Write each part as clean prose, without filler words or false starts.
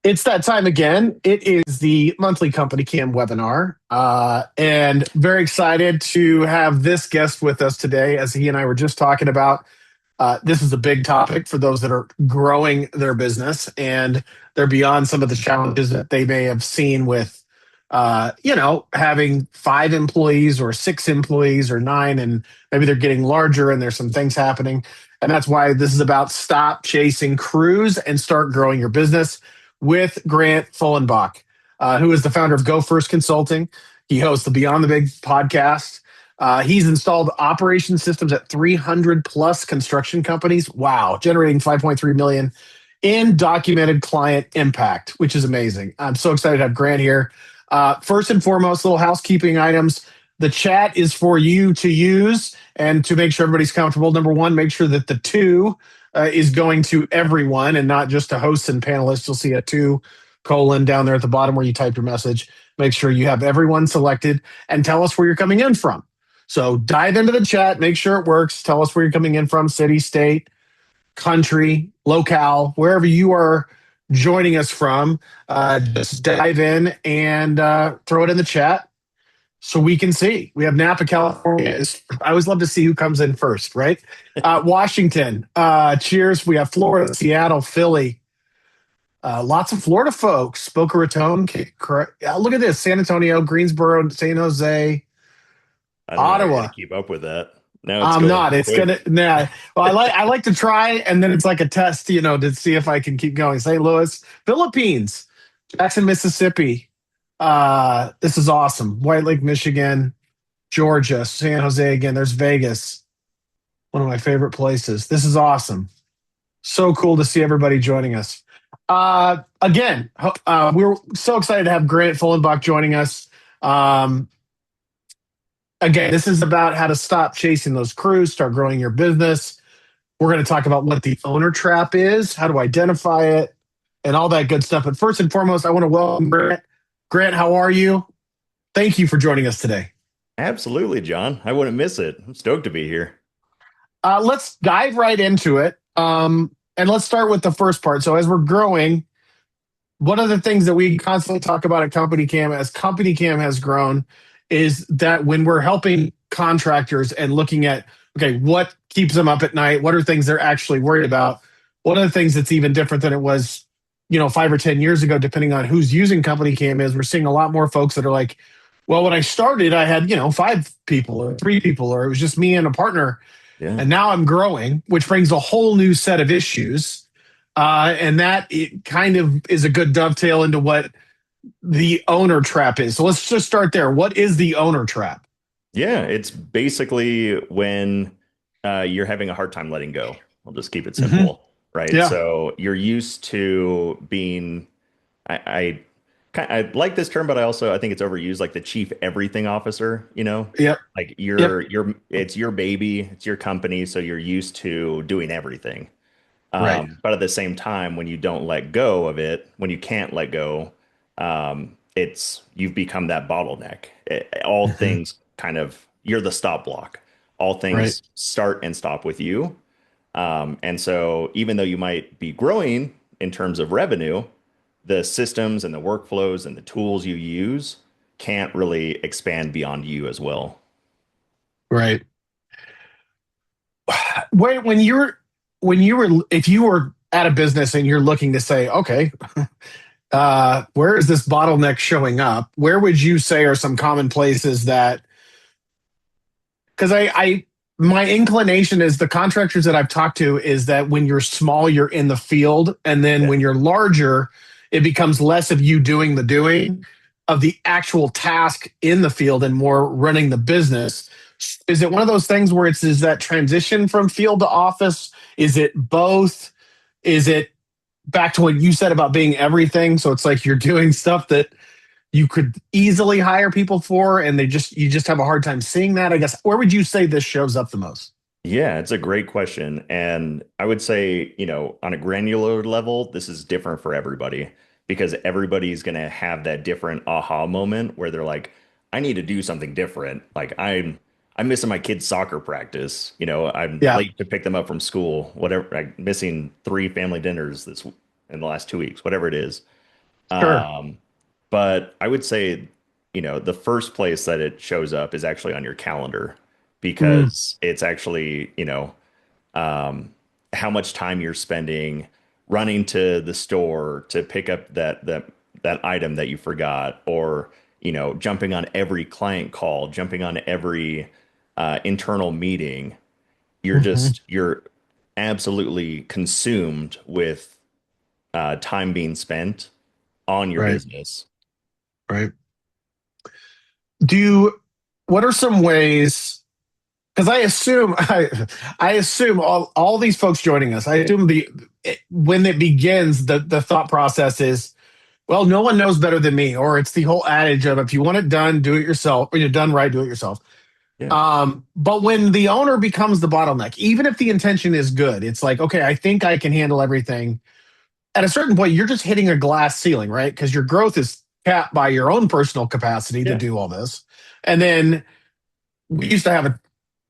It's that time again. It is the monthly Company Cam webinar. And very excited to have this guest with us today. As he and I were just talking about, this is a big topic for those that are growing their business and they're beyond some of the challenges that they may have seen with, having 5 employees or 6 employees or 9, and maybe they're getting larger and there's some things happening. And that's why this is about stop chasing crews and start growing your business with Grant Fuellenbach, who is the founder of Go First Consulting. He hosts the Beyond the Big podcast. He's installed operation systems at 300 plus construction companies. Wow, generating 5.3 million in documented client impact, which is amazing. I'm so excited to have Grant here. First and foremost, little housekeeping items. The chat is for you to use and to make sure everybody's comfortable. Number one, make sure that the two is going to everyone and not just to hosts and panelists. You'll see a 2: down there at the bottom where you type your message. Make sure you have everyone selected and tell us where you're coming in from. So dive into the chat, make sure it works. Tell us where you're coming in from, city, state, country, locale, wherever you are joining us from. Just dive in and throw it in the chat so we can see. We have Napa, California. I always love to see who comes in first, right? Washington, cheers. We have Florida, Seattle, Philly. Lots of Florida folks. Boca Raton, look at this. San Antonio, Greensboro, San Jose, I don't know how you're Ottawa. gonna keep up with that. No, it's I'm going not. It's quick. gonna. Nah. Well, I like to try, and then it's like a test, to see if I can keep going. St. Louis, Philippines, Jackson, Mississippi. This is awesome. White Lake, Michigan, Georgia, San Jose again. There's Vegas, one of my favorite places. This is awesome. So cool to see everybody joining us. Again, we're so excited to have Grant Fuellenbach joining us. Again, this is about how to stop chasing those crews, start growing your business. We're going to talk about what the owner trap is, how to identify it, and all that good stuff. But first and foremost, I want to welcome Grant. Grant, how are you? Thank you for joining us today. Absolutely, John. I wouldn't miss it. I'm stoked to be here. Let's dive right into it. And let's start with the first part. So as we're growing, one of the things that we constantly talk about at CompanyCam, as CompanyCam has grown, is that when we're helping contractors and looking at, okay, what keeps them up at night? What are things they're actually worried about? One of the things that's even different than it was, 5 or 10 years ago, depending on who's using CompanyCam, is we're seeing a lot more folks that are like, well, when I started, I had, 5 people or 3 people, or it was just me and a partner. Yeah. And now I'm growing, which brings a whole new set of issues. And that it kind of is a good dovetail into what the owner trap is. So let's just start there. What is the owner trap? Yeah, it's basically when you're having a hard time letting go. I'll just keep it simple, right? Yeah. So you're used to being, I like this term, but I think it's overused, like the chief everything officer, Yep. like Yep. it's your baby, it's your company, so you're used to doing everything. Right. But at the same time, when you don't let go of it, when you can't let go, you've become that bottleneck. All Mhm. things kind of, you're the stop block. All Right. things start and stop with you. And so even though you might be growing in terms of revenue, the systems and the workflows and the tools you use can't really expand beyond you as well. Right. Wait, if you were at a business and you're looking to say, okay, where is this bottleneck showing up? Where would you say are some common places that, because my inclination is the contractors that I've talked to is that when you're small, you're in the field. And then Yeah. when you're larger, it becomes less of you doing the doing of the actual task in the field and more running the business. Is it one of those things where is that transition from field to office? Is it both? Is it back to what you said about being everything? So it's like you're doing stuff that you could easily hire people for, and you just have a hard time seeing that. I guess, where would you say this shows up the most? Yeah, it's a great question. And I would say, on a granular level, this is different for everybody because everybody's going to have that different aha moment where they're like, I need to do something different. Like I'm missing my kids' soccer practice. I'm Yeah. late to pick them up from school, whatever. I'm missing 3 family dinners in the last 2 weeks, whatever it is. Sure. But I would say, the first place that it shows up is actually on your calendar Mm, because it's actually, um, how much time you're spending running to the store to pick up that item that you forgot, or jumping on every client call, jumping on every internal meeting. mhm. You're absolutely consumed with time being spent on your Right. business. Right. Do you, what are some ways? Because I assume all these folks joining us, I assume when it begins, the thought process is, well, no one knows better than me, or it's the whole adage of if you want it done, do it yourself. When you're done right, do it yourself. Yeah. But when the owner becomes the bottleneck, even if the intention is good, it's like, okay, I think I can handle everything. At a certain point, you're just hitting a glass ceiling, right? Because your growth is capped by your own personal capacity to Yeah. do all this. And then we used to have a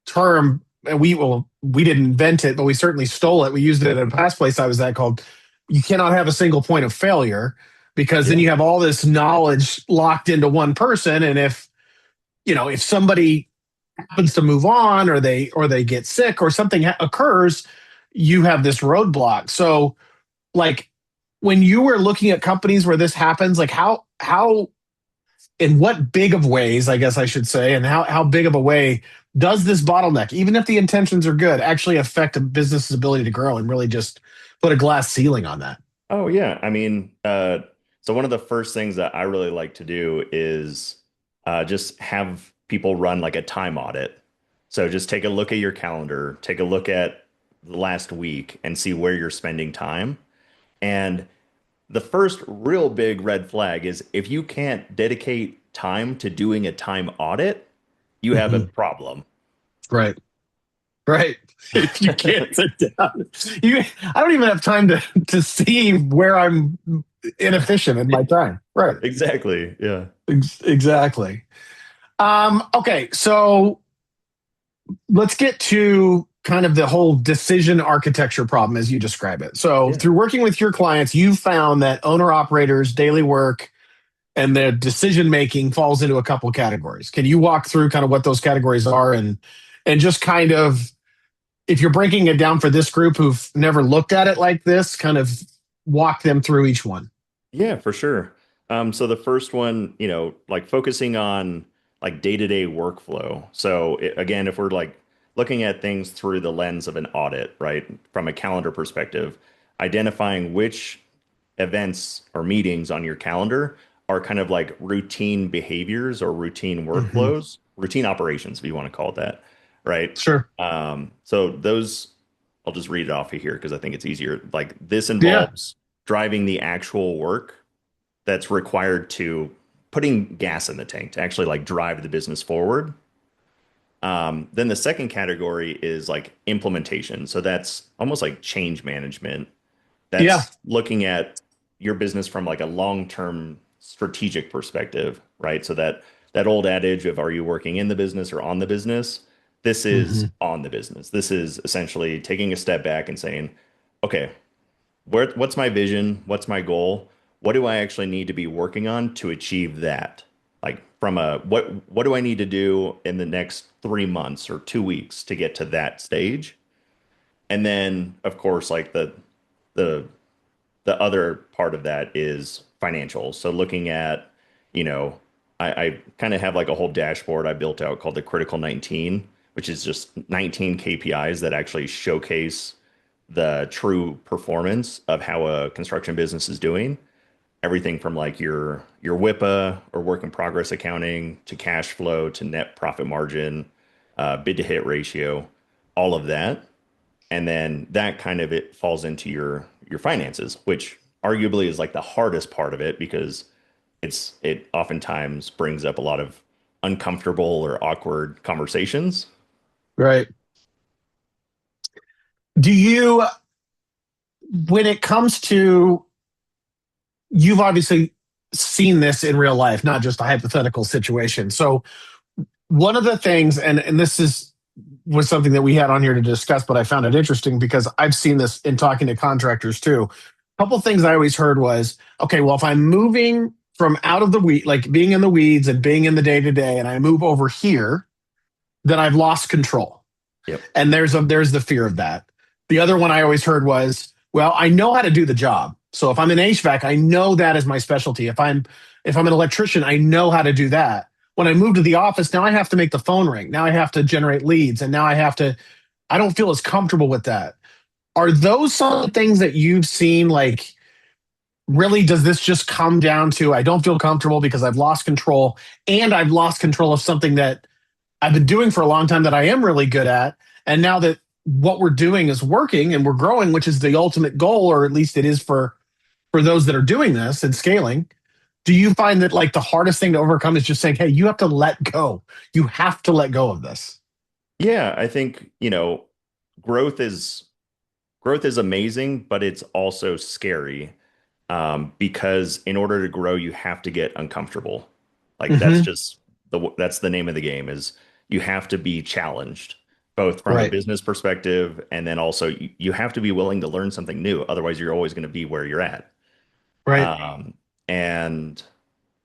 term, and we didn't invent it, but we certainly stole it. We used it at a past place I was at called "You cannot have a single point of failure," because then Yeah. you have all this knowledge locked into one person, and if somebody happens to move on, or they get sick, or something occurs, you have this roadblock. So, like, when you were looking at companies where this happens, like, how in what big of ways, I guess I should say, and how big of a way does this bottleneck, even if the intentions are good, actually affect a business's ability to grow and really just put a glass ceiling on that? Oh yeah. I mean, so one of the first things that I really like to do is just have people run like a time audit. So just take a look at your calendar, take a look at the last week and see where you're spending time. And the first real big red flag is if you can't dedicate time to doing a time audit, you have a Mhm. problem. Right. Right. If you can't sit down, I don't even have time to see where I'm inefficient in my time. Right. Exactly. Yeah. Exactly. Okay, so let's get to kind of the whole decision architecture problem as you describe it. So, Yeah. through working with your clients, you've found that owner operators' daily work and their decision making falls into a couple of categories. Can you walk through kind of what those categories are, and just kind of, if you're breaking it down for this group who've never looked at it like this, kind of walk them through each one? Yeah, for sure. So the first one, like focusing on like day-to-day workflow. So again, if we're like looking at things through the lens of an audit, right, from a calendar perspective, identifying which events or meetings on your calendar are kind of like routine behaviors or routine Hmm. workflows, routine operations, if you want to call it that, right? Sure. So those, I'll just read it off of here because I think it's easier. Like this Yeah. involves driving the actual work that's required to putting gas in the tank to actually like drive the business forward. Then the second category is like implementation. So that's almost like change management. Yeah. That's looking at your business from like a long-term strategic perspective, right? So that old adage of are you working in the business or on the business? This is Hmm. on the business. This is essentially taking a step back and saying, okay, what's my vision? What's my goal? What do I actually need to be working on to achieve that? Like from a what do I need to do in the next 3 months or 2 weeks to get to that stage? And then of course like the the other part of that is financials. So looking at, you know, I kind of have like a whole dashboard I built out called the Critical 19, which is just 19 KPIs that actually showcase the true performance of how a construction business is doing. Everything from like your WIPA or work in progress accounting to cash flow to net profit margin, bid to hit ratio, all of that. And then that kind of it falls into your finances, which arguably is like the hardest part of it because it oftentimes brings up a lot of uncomfortable or awkward conversations. Right. Do you, when it comes to, you've obviously seen this in real life, not just a hypothetical situation. So, one of the things, and this was something that we had on here to discuss, but I found it interesting because I've seen this in talking to contractors too. couple things I always heard was, okay, well, if I'm moving from out of the weed, like being in the weeds and being in the day to day, and I move over here, then I've lost control. Yep. And there's the fear of that. The other one I always heard was, well, I know how to do the job. So if I'm in HVAC, I know that is my specialty. If I'm an electrician, I know how to do that. When I move to the office, now I have to make the phone ring. Now I have to generate leads, and now I don't feel as comfortable with that. Are those some of the things that you've seen? Like, really, does this just come down to I don't feel comfortable because I've lost control, and I've lost control of something that I've been doing for a long time that I am really good at. And now that what we're doing is working and we're growing, which is the ultimate goal, or at least it is for those that are doing this and scaling. Do you find that like the hardest thing to overcome is just saying, hey, you have to let go. You have to let go of this. Yeah, I think, growth is growth is amazing, but it's also scary, because in order to grow, you have to get uncomfortable. Like Mm-hmm. that's the name of the game is you have to be challenged, both from a Right. business perspective and then also you have to be willing to learn something new. Otherwise, you're always going to be where you're at. Right. Um, and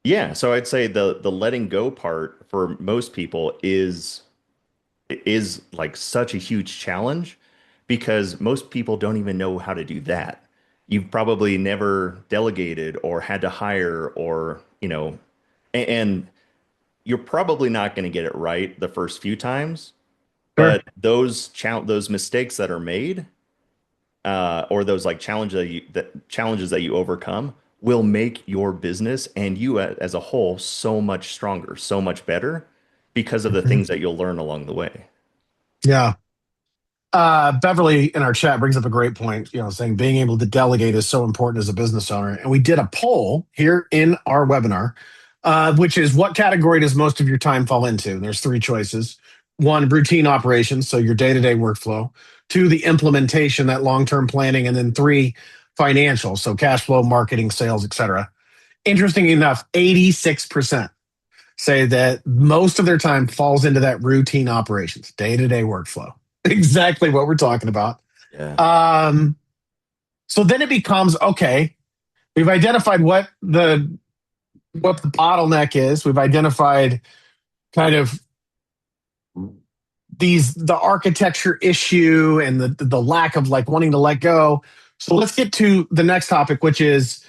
yeah, so I'd say the letting go part for most people is like such a huge challenge because most people don't even know how to do that. You've probably never delegated or had to hire or, and you're probably not going to get it right the first few times, Sure. but those mistakes that are made, or those like challenges that you overcome will make your business and you as a whole so much stronger, so much better because of the Mhm. things that you'll learn along the way. Yeah. Beverly in our chat brings up a great point, saying being able to delegate is so important as a business owner. And we did a poll here in our webinar, which is what category does most of your time fall into? And there's three choices. One, routine operations, so your day to day workflow. Two, the implementation, that long term planning. And then three, financial, so cash flow, marketing, sales, etc. Interesting enough, 86% say that most of their time falls into that routine operations, day to day workflow. Exactly what we're talking about. Yeah. Um, so then it becomes okay. We've identified what the bottleneck is. We've identified kind of the architecture issue and the lack of like wanting to let go. So let's get to the next topic, which is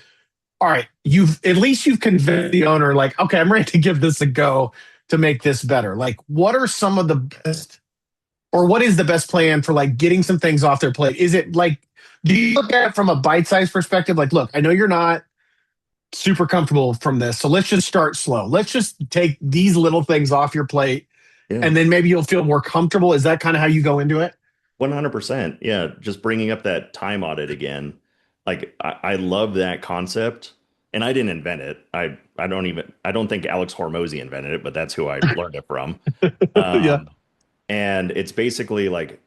all right. You've convinced the owner like, okay, I'm ready to give this a go to make this better. Like, what are some of the best or what is the best plan for like getting some things off their plate? Is it like, do you look at it from a bite-sized perspective? Like, look, I know you're not super comfortable from this, so let's just start slow. Let's just take these little things off your plate, Yeah. and then maybe you'll feel more comfortable. Is that kind of how you go into it? 100%. Yeah. Just bringing up that time audit again. Like, I love that concept. And I didn't invent it. I don't think Alex Hormozy invented it, but that's who I learned it from. Yeah, Um, and it's basically like,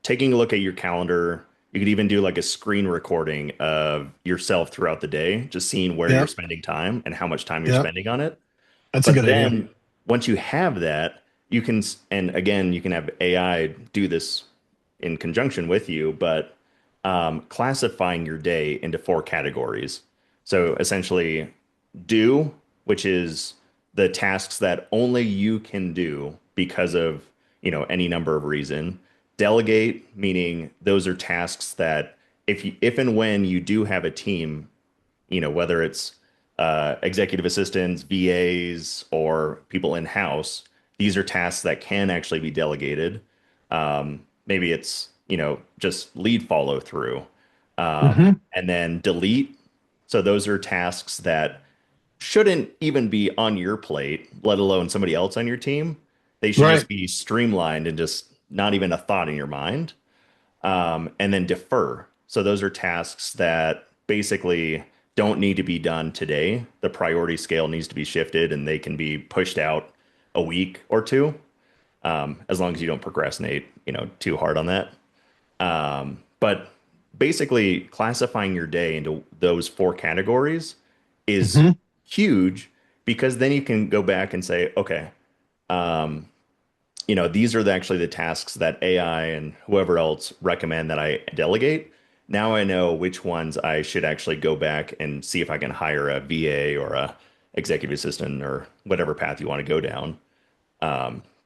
taking a look at your calendar. You could even do like a screen recording of yourself throughout the day, just seeing where yeah, you're spending time and how much time you're yeah. spending on it. That's a But good idea. then once you have that, and again, you can have AI do this in conjunction with you, but classifying your day into four categories. So essentially, do, which is the tasks that only you can do because of, any number of reason. Delegate, meaning those are tasks that if and when you do have a team, whether it's executive assistants, VAs, or people in house, these are tasks that can actually be delegated. Maybe it's, just lead follow through. Hmm. And then delete. So those are tasks that shouldn't even be on your plate, let alone somebody else on your team. They should Right. just be streamlined and just not even a thought in your mind. And then defer. So those are tasks that basically don't need to be done today. The priority scale needs to be shifted and they can be pushed out a week or two, as long as you don't procrastinate, too hard on that. But basically, classifying your day into those four categories is Hmm. huge because then you can go back and say, okay, these are actually the tasks that AI and whoever else recommend that I delegate. now I know which ones I should actually go back and see if I can hire a VA or a executive assistant or whatever path you want to go down,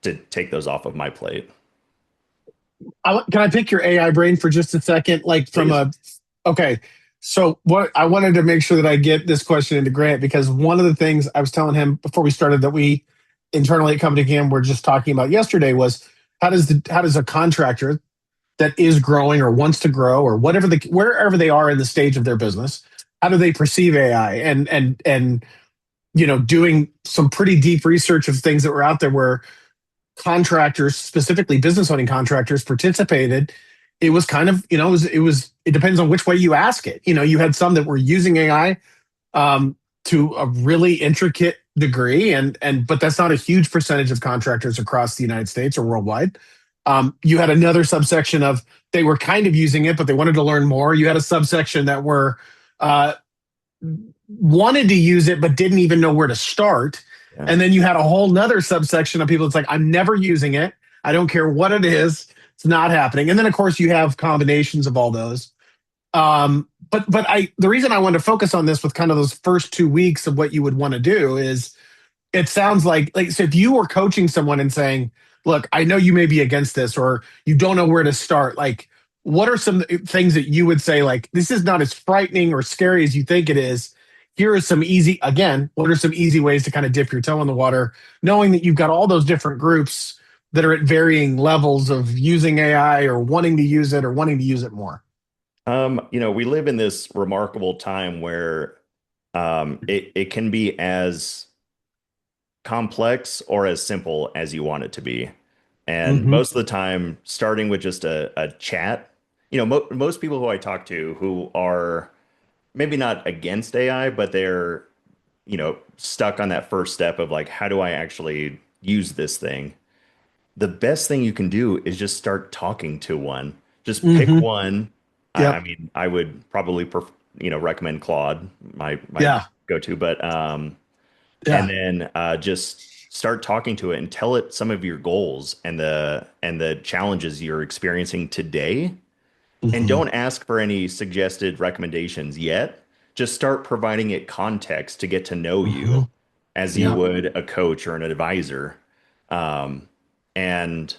to take those off of my plate. Can I pick your AI brain for just a second? Like from Please. a, okay. So what I wanted to make sure that I get this question into Grant because one of the things I was telling him before we started that we internally at CompanyCam were just talking about yesterday was how does a contractor that is growing or wants to grow or wherever they are in the stage of their business, how do they perceive AI? And doing some pretty deep research of things that were out there where contractors, specifically business owning contractors, participated. It was kind of, it depends on which way you ask it. You had some that were using AI to a really intricate degree, but that's not a huge percentage of contractors across the United States or worldwide. You had another subsection of they were kind of using it, but they wanted to learn more. You had a subsection that were uh, wanted to use it but didn't even know where to start. Yeah. And then you had a whole nother subsection of people. It's like, I'm never using it. I don't care what it is. It's not happening. And then of course you have combinations of all those. But the reason I wanted to focus on this with kind of those first 2 weeks of what you would want to do is it sounds like so if you were coaching someone and saying, look, I know you may be against this or you don't know where to start, like what are some things that you would say, like, this is not as frightening or scary as you think it is? Here are some easy, again, what are some easy ways to kind of dip your toe in the water, knowing that you've got all those different groups that are at varying levels of using AI or wanting to use it or wanting to use it more? We live in this remarkable time where it can be as complex or as simple as you want it to be. And Mm-hmm. most of the time, starting with just a chat, most people who I talk to who are maybe not against AI, but they're, stuck on that first step of like, how do I actually use this thing? The best thing you can do is just start talking to one. Just pick Mm-hmm. one. I Yep. mean, I would probably recommend Claude, my Yeah. go-to, but and Yeah. then just start talking to it and tell it some of your goals and the challenges you're experiencing today. And Mm-hmm. don't ask for any suggested recommendations yet. Just start providing it context to get to know Mm-hmm. you as you Yep. would a coach or an advisor. Um, and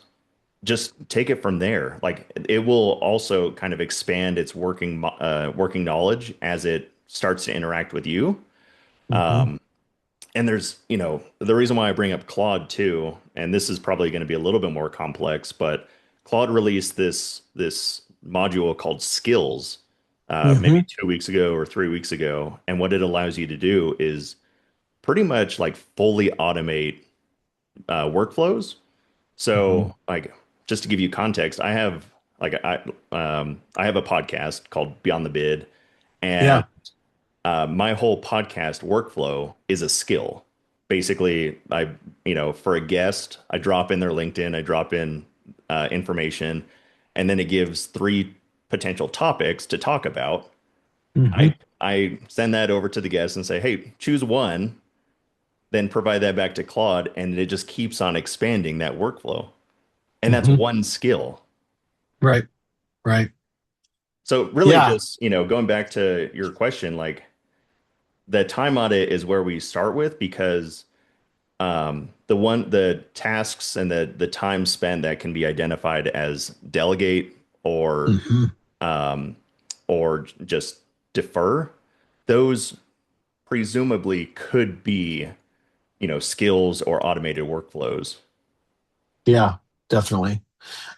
just take it from there. Like it will also kind of expand its working knowledge as it starts to interact with you. Mm-hmm. And there's, the reason why I bring up Claude too, and this is probably going to be a little bit more complex, but Claude released this module called Skills, maybe Mm-hmm. 2 weeks ago or 3 weeks ago. And what it allows you to do is pretty much like fully automate workflows. Mm-hmm. So, like, just to give you context, I have a podcast called Beyond the Bid, and Yeah. my whole podcast workflow is a skill. Basically, for a guest, I drop in their LinkedIn, I drop in information, and then it gives three potential topics to talk about. Mm-hmm. I send that over to the guest and say, hey, choose one, then provide that back to Claude, and it just keeps on expanding that workflow. And that's Mm-hmm. one skill. Right. Right. So really Yeah. just, going back to your question, like the time audit is where we start with because the tasks and the time spent that can be identified as delegate Mm-hmm. um, or just defer, those presumably could be, skills or automated workflows. Yeah. Definitely.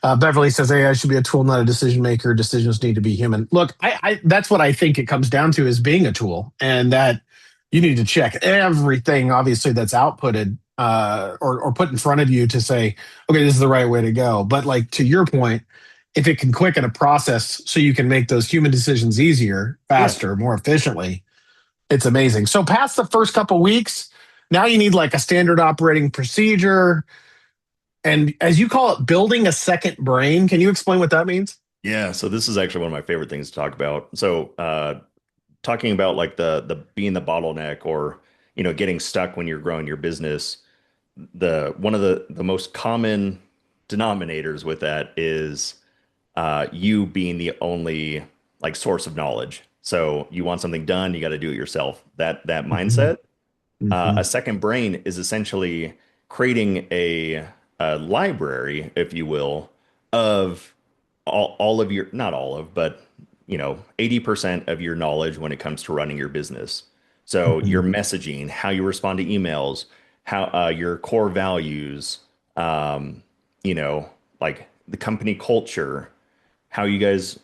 Beverly says AI should be a tool, not a decision maker. Decisions need to be human. Look, that's what I think it comes down to is being a tool, and that you need to check everything, obviously, that's outputted or put in front of you to say, okay, this is the right way to go. But like to your point, if it can quicken a process so you can make those human decisions easier, Yeah. faster, more efficiently, it's amazing. So past the first couple weeks, now you need like a standard operating procedure and as you call it, building a second brain. Can you explain what that means? Yeah. So this is actually one of my favorite things to talk about. So talking about like the being the bottleneck or getting stuck when you're growing your business, the one of the most common denominators with that is you being the only like source of knowledge. So you want something done, you got to do it yourself. That Mhm. mindset. A Mhm. second brain is essentially creating a library, if you will, of all of your, not all of, but 80% of your knowledge when it comes to running your business. So your Mhm. messaging, how you respond to emails, how your core values, um, you know, like the company culture, how you guys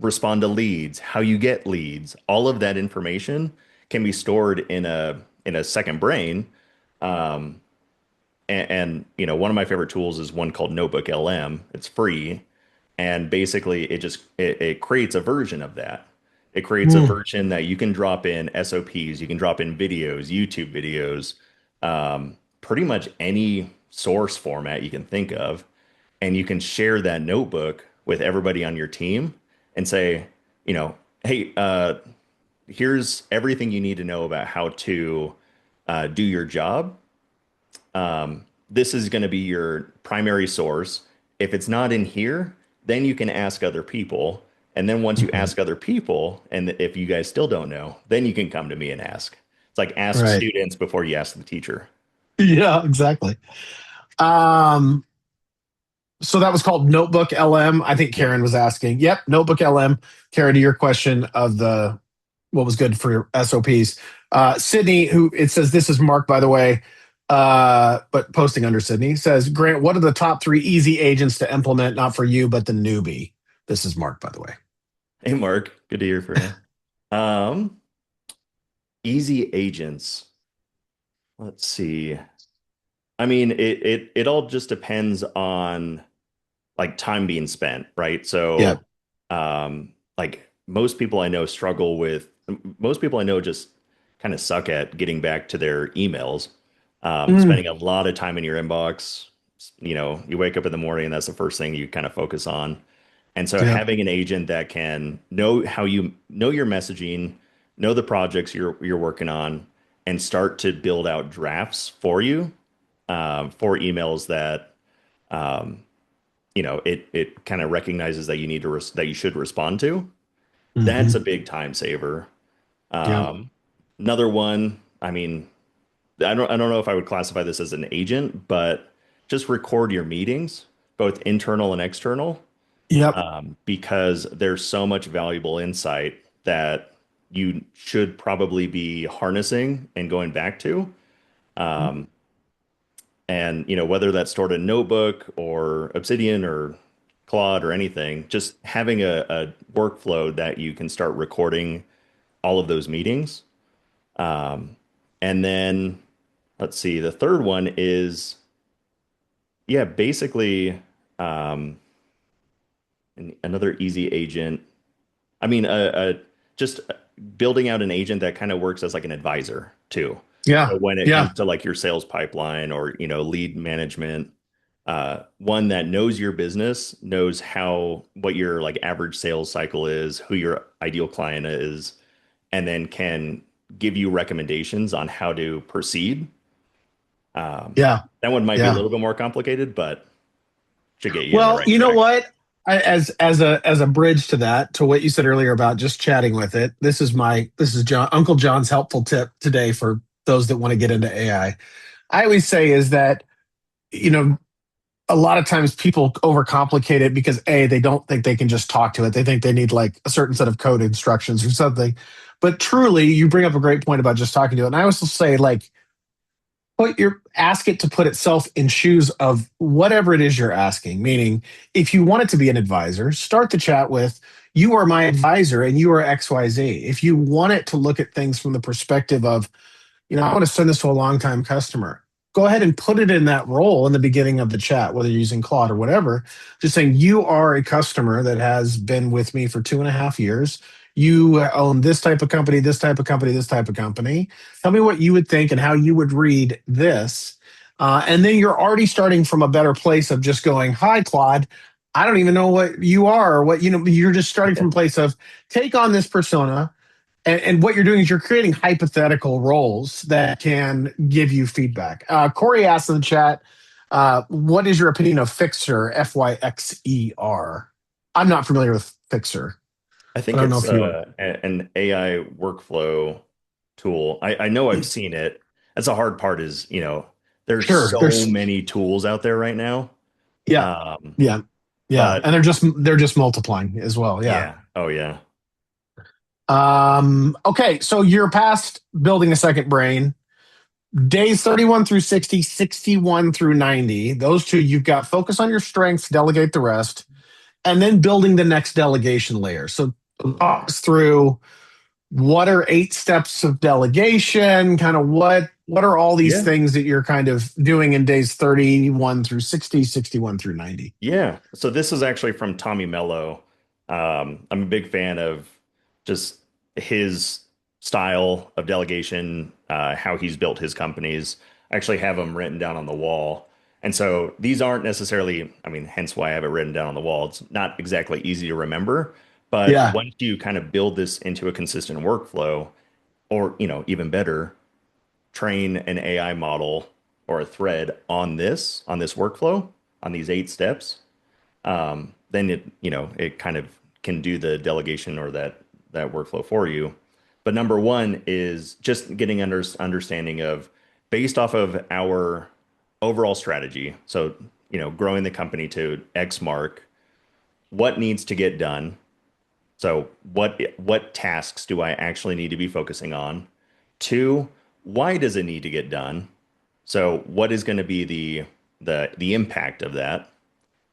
respond to leads, how you get leads, all of that information can be stored in a second brain. Um, one of my favorite tools is one called Notebook LM. It's free, and basically it creates a version of that. It creates a Mm. version that you can drop in SOPs, you can drop in videos, YouTube videos, pretty much any source format you can think of, and you can share that notebook with everybody on your team and say, hey, here's everything you need to know about how to do your job. This is going to be your primary source. If it's not in here, then you can ask other people. And then once you Mhm. ask other people, and if you guys still don't know, then you can come to me and ask. It's like ask Right. students before you ask the teacher. Yeah, exactly. Um, so that was called Notebook LM. I think Yep. Karen was asking. Yep, Notebook LM. Karen, to your question of the what was good for your SOPs. Sydney, who it says this is Mark, by the way, but posting under Sydney says, Grant, what are the top three easy agents to implement? Not for you, but the newbie. This is Mark, by the way. Hey, Mark. Good to hear from you. Easy agents. Let's see. I mean, it all just depends on like time being spent, right? Yeah. So, like most people I know just kind of suck at getting back to their emails, Mm, spending a lot of time in your inbox. You wake up in the morning and that's the first thing you kind of focus on. And so yeah. having an agent that can know how you know your messaging, know the projects you're working on, and start to build out drafts for you for emails that um, it kind of recognizes that that you should respond to. That's a Hmm. big time saver. Yeah. Um, Another one, I mean, I don't know if I would classify this as an agent, but just record your meetings, both internal and external, Yep. because there's so much valuable insight that you should probably be harnessing and going back to. Um, and whether that's stored in Notebook or Obsidian or Claude or anything, just having a workflow that you can start recording all of those meetings. Um, and then let's see, the third one is, yeah, basically um, another easy agent. I mean, just building out an agent that kind of works as like an advisor too. Yeah. So when it Yeah. comes to like your sales pipeline or lead management, one that knows your business, knows what your like average sales cycle is, who your ideal client is, and then can give you recommendations on how to proceed. Um, Yeah. that one might be a Yeah. little bit more complicated, but should get you in the Well, right you know track. what? As a bridge to that, to what you said earlier about just chatting with it, this is John Uncle John's helpful tip today for those that want to get into AI. I always say is that, you know, a lot of times people overcomplicate it because they don't think they can just talk to it. They think they need like a certain set of code instructions or something. But truly, you bring up a great point about just talking to it. And I always say, like, ask it to put itself in shoes of whatever it is you're asking. Meaning, if you want it to be an advisor, start the chat with, you are my advisor and you are XYZ. If you want it to look at things from the perspective of, I want to send this to a longtime customer. Go ahead and put it in that role in the beginning of the chat, whether you're using Claude or whatever. Just saying, you are a customer that has been with me for 2.5 years. You own this type of company, this type of company, this type of company. Tell me what you would think and how you would read this. And then you're already starting from a better place of just going, hi, Claude. I don't even know what you are or what, you're just starting from a place of take on this persona, and what you're doing is you're creating hypothetical roles that can give you feedback. Corey asked in the chat, what is your opinion of Fixer, Fyxer? I'm not familiar with Fixer. I I think don't know it's if you. an AI workflow tool. I know I've seen it. That's the hard part is, there's Sure, so there's many tools out there right now. yeah, Um, yeah, yeah, but and they're just multiplying as well. Yeah. yeah, oh yeah. Okay, so you're past building a second brain. Days 31 through 60, 61 through 90. Those two, you've got focus on your strengths, delegate the rest, and then building the next delegation layer. So talk us through what are 8 steps of delegation, kind of what are all these Yeah. things that you're kind of doing in days 31 through 60, 61 through 90. Yeah. So this is actually from Tommy Mello. I'm a big fan of just his style of delegation, how he's built his companies. I actually have them written down on the wall. And so these aren't necessarily, I mean, hence why I have it written down on the wall. It's not exactly easy to remember, but Yeah, once you kind of build this into a consistent workflow, or, even better, train an AI model or a thread on this workflow, on these 8 steps, then it kind of can do the delegation or that workflow for you. But number one is just getting understanding of based off of our overall strategy. So, growing the company to X mark, what needs to get done? So what tasks do I actually need to be focusing on? Two, why does it need to get done? So what is going to be the impact of that?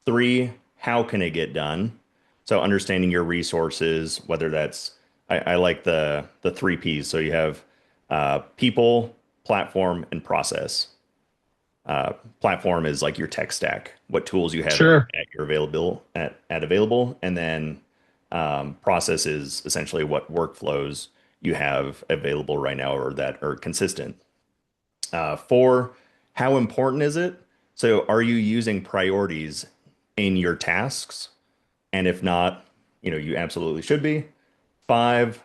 Three, how can it get done? So understanding your resources, whether that's I like the 3 Ps. So you have people, platform, and process. Platform is like your tech stack, what tools you have sure. at your available, and then process is essentially what workflows you have available right now or that are consistent. Four, how important is it? So are you using priorities in your tasks? And if not, you absolutely should be. Five,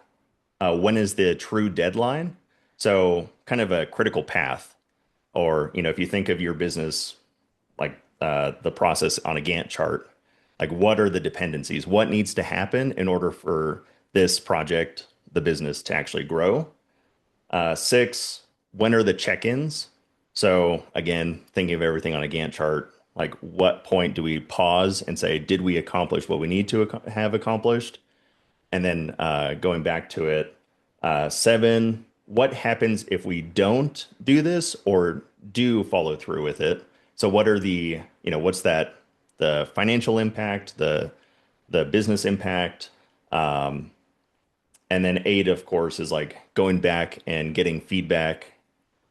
when is the true deadline? So kind of a critical path, or if you think of your business like the process on a Gantt chart, like what are the dependencies? What needs to happen in order for this project, the business, to actually grow? Six, when are the check-ins? So again, thinking of everything on a Gantt chart, like what point do we pause and say, did we accomplish what we need to have accomplished? And then going back to it, seven, what happens if we don't do this or do follow through with it? So what are what's that, the financial impact, the business impact, um, and then eight, of course, is like going back and getting feedback.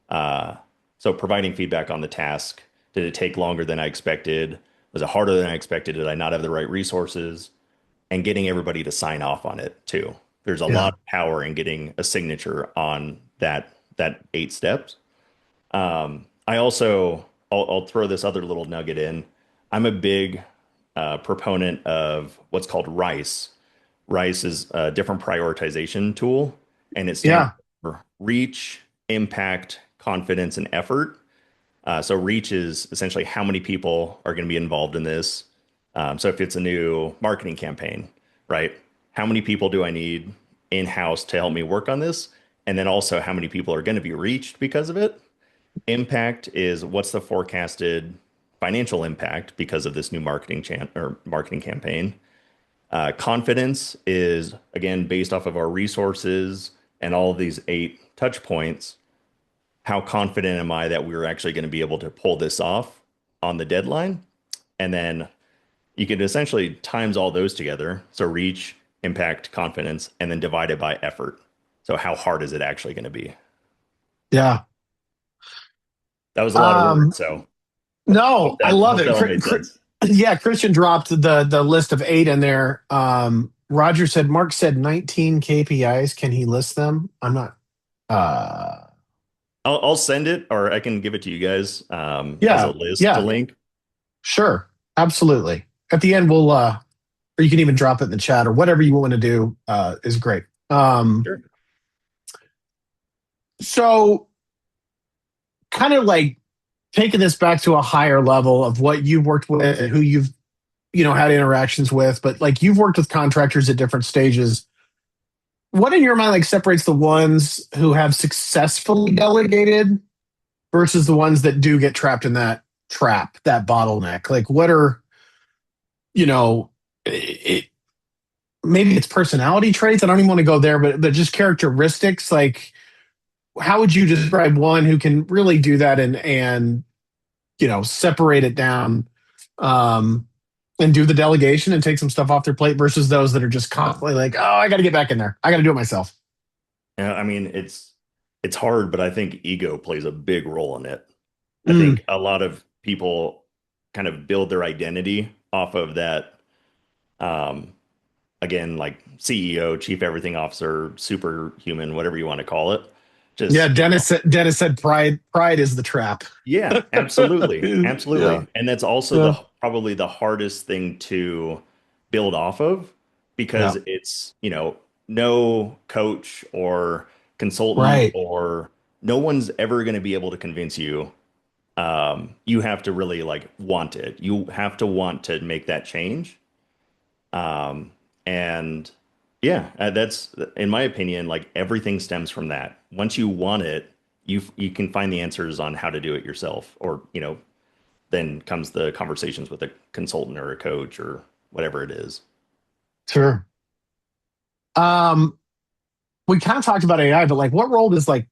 Uh, so providing feedback on the task. Did it take longer than I expected? Was it harder than I expected? Did I not have the right resources? And getting everybody to sign off on it too. There's a Yeah. lot of power in getting a signature on that 8 steps. I also I'll throw this other little nugget in. I'm a big proponent of what's called RICE. RICE is a different prioritization tool, and it stands Yeah. for reach, impact, confidence, and effort. So reach is essentially how many people are going to be involved in this. So if it's a new marketing campaign, right? How many people do I need in-house to help me work on this? And then also how many people are going to be reached because of it? Impact is what's the forecasted financial impact because of this new marketing campaign. Confidence is again based off of our resources and all of these 8 touch points. How confident am I that we're actually going to be able to pull this off on the deadline? And then you could essentially times all those together. So reach, impact, confidence, and then divide it by effort. So how hard is it actually going to be? Yeah. That was a lot of words. Um, So no, I love hope it. that all made sense. Yeah, Christian dropped the list of 8 in there. Roger said Mark said 19 KPIs. Can he list them? I'm not uh I'll send it or I can give it to you guys as a yeah, list to yeah, link. sure. Absolutely. At the end we'll or you can even drop it in the chat or whatever you want to do is great. Sure. So kind of like taking this back to a higher level of what you've worked with and who you've had interactions with, but like you've worked with contractors at different stages. What in your mind like separates the ones who have successfully delegated versus the ones that do get trapped in that trap, that bottleneck? Like what are, you know, it, maybe it's personality traits. I don't even want to go there, but just characteristics. Like how would you describe one who can really do that and separate it down, um, and do the delegation and take some stuff off their plate versus those that are just constantly like, oh, I got to get back in there. I got to do it myself. I mean, it's hard, but I think ego plays a big role in it. I Mm, think a lot of people kind of build their identity off of that. Um, Again, like CEO, chief everything officer, superhuman, whatever you want to call it. yeah, Just, Dennis said pride is the trap. yeah, absolutely. Yeah, Absolutely. And that's also yeah, probably the hardest thing to build off of because yeah. it's, no coach or consultant Right. or no one's ever going to be able to convince you. You have to really like want it. You have to want to make that change. Um, and yeah, that's in my opinion, like everything stems from that. Once you want it, you can find the answers on how to do it yourself, or then comes the conversations with a consultant or a coach or whatever it is. Sure. Um, we kind of talked about AI, but like what role does like,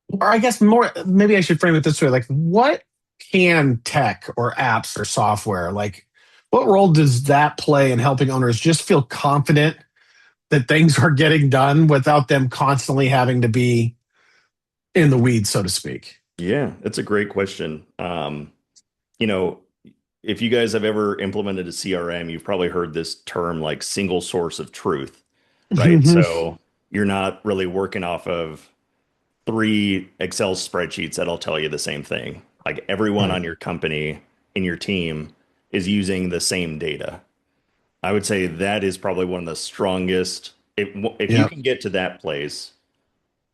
or I guess more, maybe I should frame it this way, like what can tech or apps or software, like what role does that play in helping owners just feel confident that things are getting done without them constantly having to be in the weeds, so to speak? Yeah, that's a great question. You know, if you guys have ever implemented a CRM, you've probably heard this term like single source of truth, right? Mhm. So you're not really working off of three Excel spreadsheets that'll tell you the same thing. Like everyone Right. on your company in your team is using the same data. I would say that is probably one of the strongest. If you Yeah. can get to that place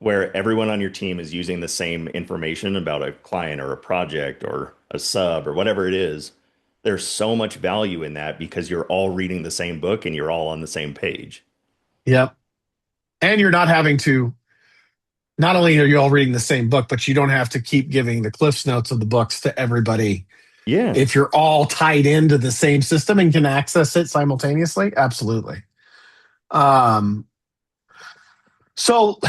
where everyone on your team is using the same information about a client or a project or a sub or whatever it is, there's so much value in that because you're all reading the same book and you're all on the same page. Yep. And you're not having to, not only are you all reading the same book, but you don't have to keep giving the cliffs notes of the books to everybody. Yeah, If you're all tied into the same system and can access it simultaneously, absolutely. Um, so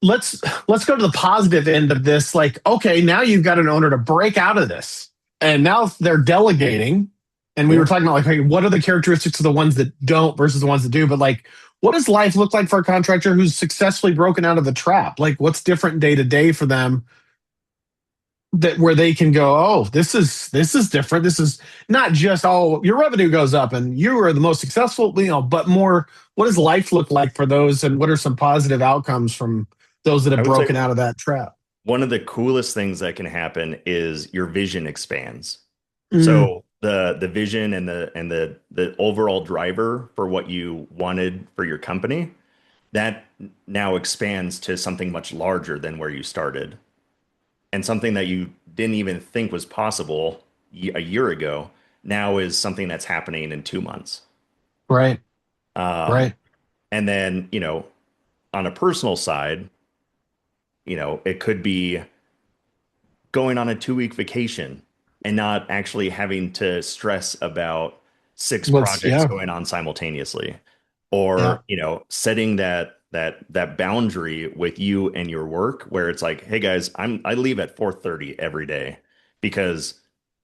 let's go to the positive end of this. Like, okay, now you've got an owner to break out of this, and now they're delegating. And we were yeah. talking about like, hey, what are the characteristics of the ones that don't versus the ones that do? But like, what does life look like for a contractor who's successfully broken out of the trap? Like, what's different day to day for them that where they can go, oh, this is different. This is not just, oh, your revenue goes up and you are the most successful, but more, what does life look like for those, and what are some positive outcomes from those that I have would say broken out of that trap? one of the coolest things that can happen is your vision expands. Mm, So the vision and the overall driver for what you wanted for your company, that now expands to something much larger than where you started. And something that you didn't even think was possible a year ago now is something that's happening in 2 months. right, Um, right. and then, on a personal side, it could be going on a 2 week vacation and not actually having to stress about six What's projects yeah, going on simultaneously, yeah, or setting that boundary with you and your work where it's like, hey guys, I leave at 4:30 every day because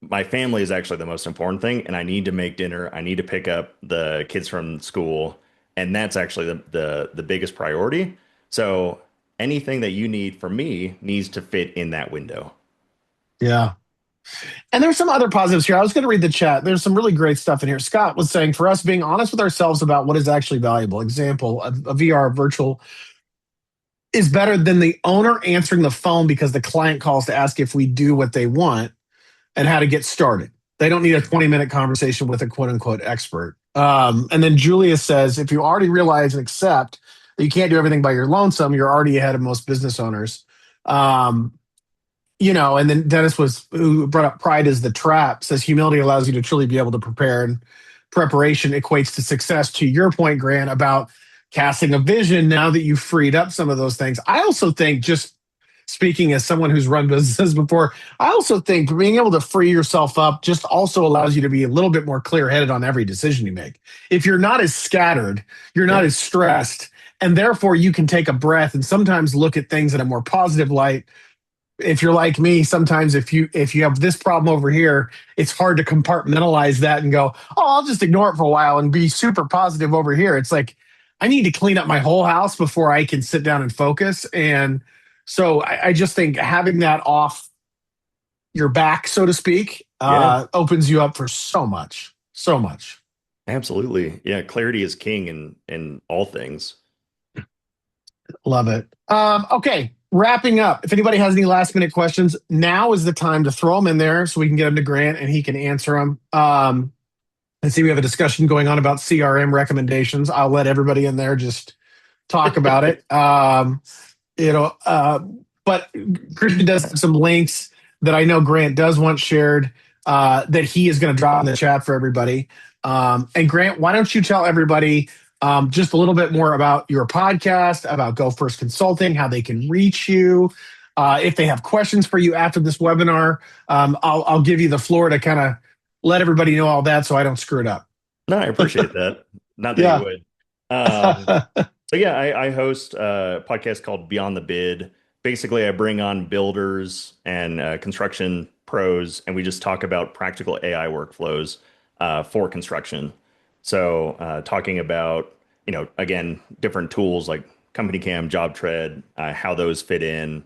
my family is actually the most important thing and I need to make dinner, I need to pick up the kids from school, and that's actually the biggest priority. So anything that you need from me needs to fit in that window. yeah. And there's some other positives here. I was going to read the chat. There's some really great stuff in here. Scott was saying for us being honest with ourselves about what is actually valuable. Example, a VR virtual is better than the owner answering the phone because the client calls to ask if we do what they want and how to get started. They don't need a 20-minute conversation with a quote unquote expert. And then Julia says, if you already realize and accept that you can't do everything by your lonesome, you're already ahead of most business owners. Um, and then Dennis was who brought up pride is the trap, says humility allows you to truly be able to prepare, and preparation equates to success. To your point, Grant, about casting a vision, now that you've freed up some of those things, I also think, just speaking as someone who's run businesses before, I also think being able to free yourself up just also allows you to be a little bit more clear headed on every decision you make. If you're not as scattered, you're not Yeah. as stressed, and therefore you can take a breath and sometimes look at things in a more positive light. If you're like me, sometimes if you have this problem over here, it's hard to compartmentalize that and go, oh, I'll just ignore it for a while and be super positive over here. It's like I need to clean up my whole house before I can sit down and focus. And so I just think having that off your back, so to speak, Yeah. opens you up for so much, so much. Absolutely. Yeah. Clarity is king in all things. Love it. Okay, wrapping up. If anybody has any last minute questions, now is the time to throw them in there so we can get them to Grant and he can answer them. I see we have a discussion going on about CRM recommendations. I'll let everybody in there just talk about it. You know, uh, but Christian does have some links that I know Grant does want shared that he is going to drop in the chat for everybody. And Grant, why don't you tell everybody just a little bit more about your podcast, about Go First Consulting, how they can reach you. If they have questions for you after this webinar, I'll give you the floor to kind of let everybody know all that so I don't screw it up. No, I appreciate that. Not that you Yeah. would. Um, so yeah, I host a podcast called Beyond the Bid. Basically, I bring on builders and construction pros, and we just talk about practical AI workflows for construction. So talking about, again, different tools like CompanyCam, JobTread, how those fit in,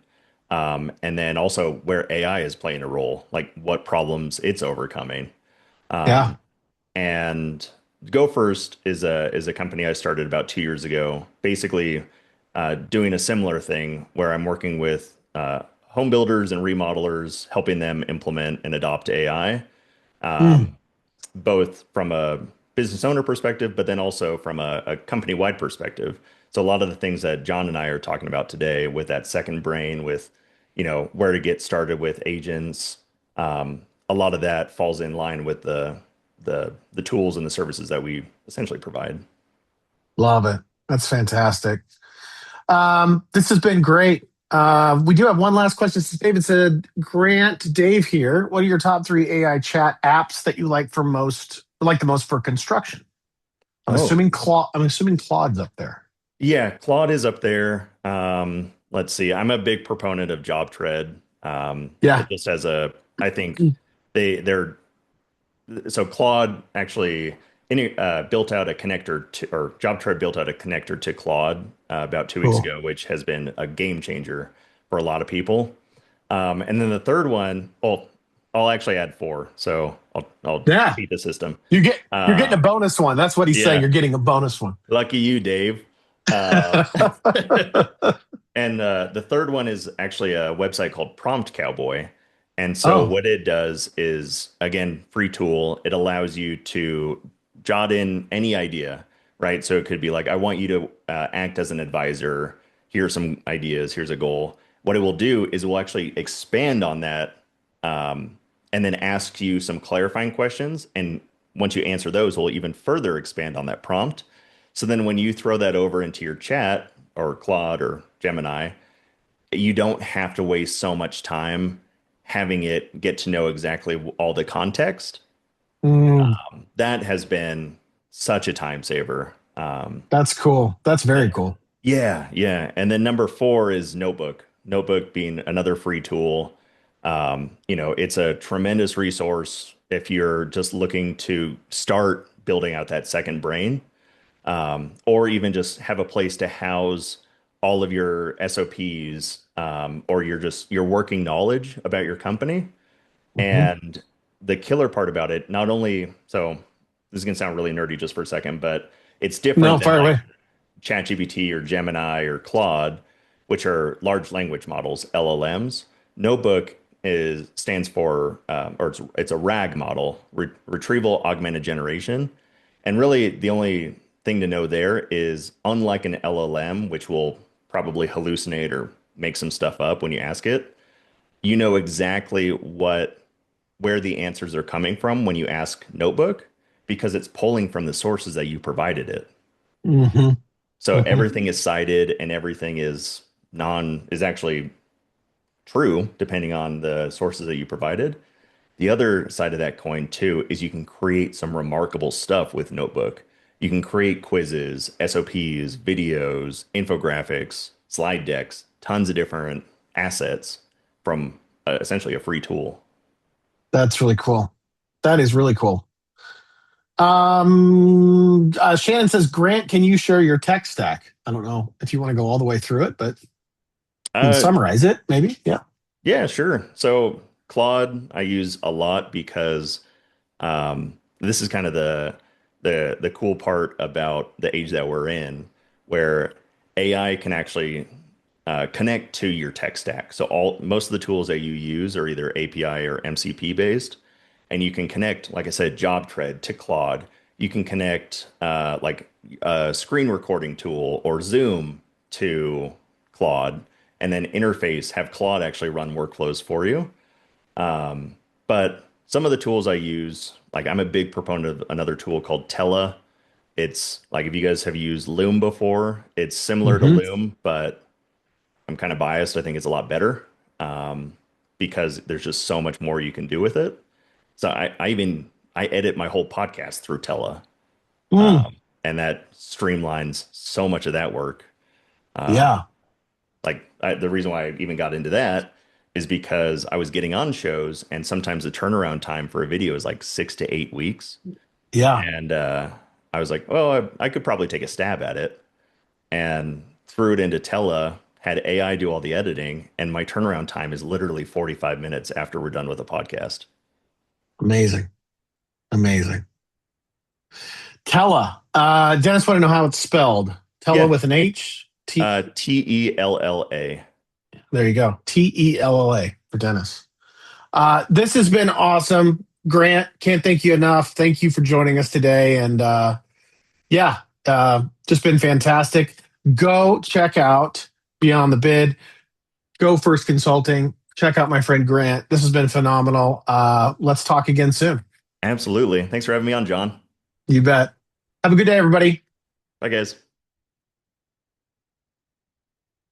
and then also where AI is playing a role, like what problems it's overcoming. Yeah. Um, and Go First is a company I started about 2 years ago, basically doing a similar thing where I'm working with home builders and remodelers, helping them implement and adopt AI, Mm, both from a business owner perspective, but then also from a company-wide perspective. So a lot of the things that John and I are talking about today with that second brain, with where to get started with agents, a lot of that falls in line with the tools and the services that we essentially provide. love it. That's fantastic. This has been great. We do have one last question. Since David said, Grant, Dave here. What are your top three AI chat apps that you like the most for construction? Oh, I'm assuming Claude's up there. yeah, Claude is up there. Let's see. I'm a big proponent of JobTread. Yeah. Just as I think they're so Claude actually built out a connector to, or JobTread built out a connector to Claude about 2 weeks Cool. ago, which has been a game changer for a lot of people. And then the third one, well, I'll actually add four, so I'll Yeah. cheat the system. You're getting a Uh, bonus one. That's what he's saying. yeah, You're getting a bonus one. lucky you, Dave. Uh, And the third one is actually a website called Prompt Cowboy. And so Oh. what it does is, again, free tool. It allows you to jot in any idea, right? So it could be like, I want you to act as an advisor. Here are some ideas. Here's a goal. What it will do is it will actually expand on that, and then ask you some clarifying questions. And once you answer those, it will even further expand on that prompt. So then when you throw that over into your chat or Claude or Gemini, you don't have to waste so much time having it get to know exactly all the context. Mm, That has been such a time saver. that's cool. That's very Yeah. cool. Yeah, yeah. And then number four is Notebook. Notebook being another free tool. It's a tremendous resource if you're just looking to start building out that second brain, or even just have a place to house all of your SOPs, or your working knowledge about your company. Mhm. And the killer part about it, not only, so this is going to sound really nerdy just for a second, but it's different No, than fire like away. ChatGPT or Gemini or Claude, which are large language models, LLMs. Notebook stands for, or it's a RAG model, Retrieval Augmented Generation. And really, the only thing to know there is, unlike an LLM, which will probably hallucinate or make some stuff up when you ask it, you know exactly where the answers are coming from when you ask Notebook because it's pulling from the sources that you provided it. Hmm. So Hmm. everything is cited and everything is actually true depending on the sources that you provided. The other side of that coin too is you can create some remarkable stuff with Notebook. You can create quizzes, SOPs, videos, infographics, slide decks, tons of different assets from essentially a free tool. That's really cool. That is really cool. Shannon says, Grant, can you share your tech stack? I don't know if you want to go all the way through it, but you can Uh, summarize it, maybe. Yeah. yeah, sure. So Claude I use a lot because this is kind of the cool part about the age that we're in, where AI can actually connect to your tech stack. So all most of the tools that you use are either API or MCP based, and you can connect, like I said, JobTread to Claude. You can connect like a screen recording tool or Zoom to Claude, and then interface, have Claude actually run workflows for you. But some of the tools I use, like I'm a big proponent of another tool called Tella. It's like if you guys have used Loom before, it's similar to Hmm. Loom, but I'm kind of biased. I think it's a lot better because there's just so much more you can do with it. So I edit my whole podcast through Tella, Mm, and that streamlines so much of that work. yeah. The reason why I even got into that is because I was getting on shows, and sometimes the turnaround time for a video is like 6 to 8 weeks. Yeah. And I was like, well, I could probably take a stab at it, and threw it into Tella, had AI do all the editing, and my turnaround time is literally 45 minutes after we're done with the podcast. Amazing. Amazing. Tella. Dennis want to know how it's spelled. Tella Yeah, with an H. T. Tella. There you go. Tella for Dennis. This has been awesome. Grant, can't thank you enough. Thank you for joining us today. And yeah, just been fantastic. Go check out Beyond the Bid. Go First Consulting. Check out my friend Grant. This has been phenomenal. Let's talk again soon. Absolutely. Thanks for having me on, John. You bet. Have a good day, everybody. Bye, guys.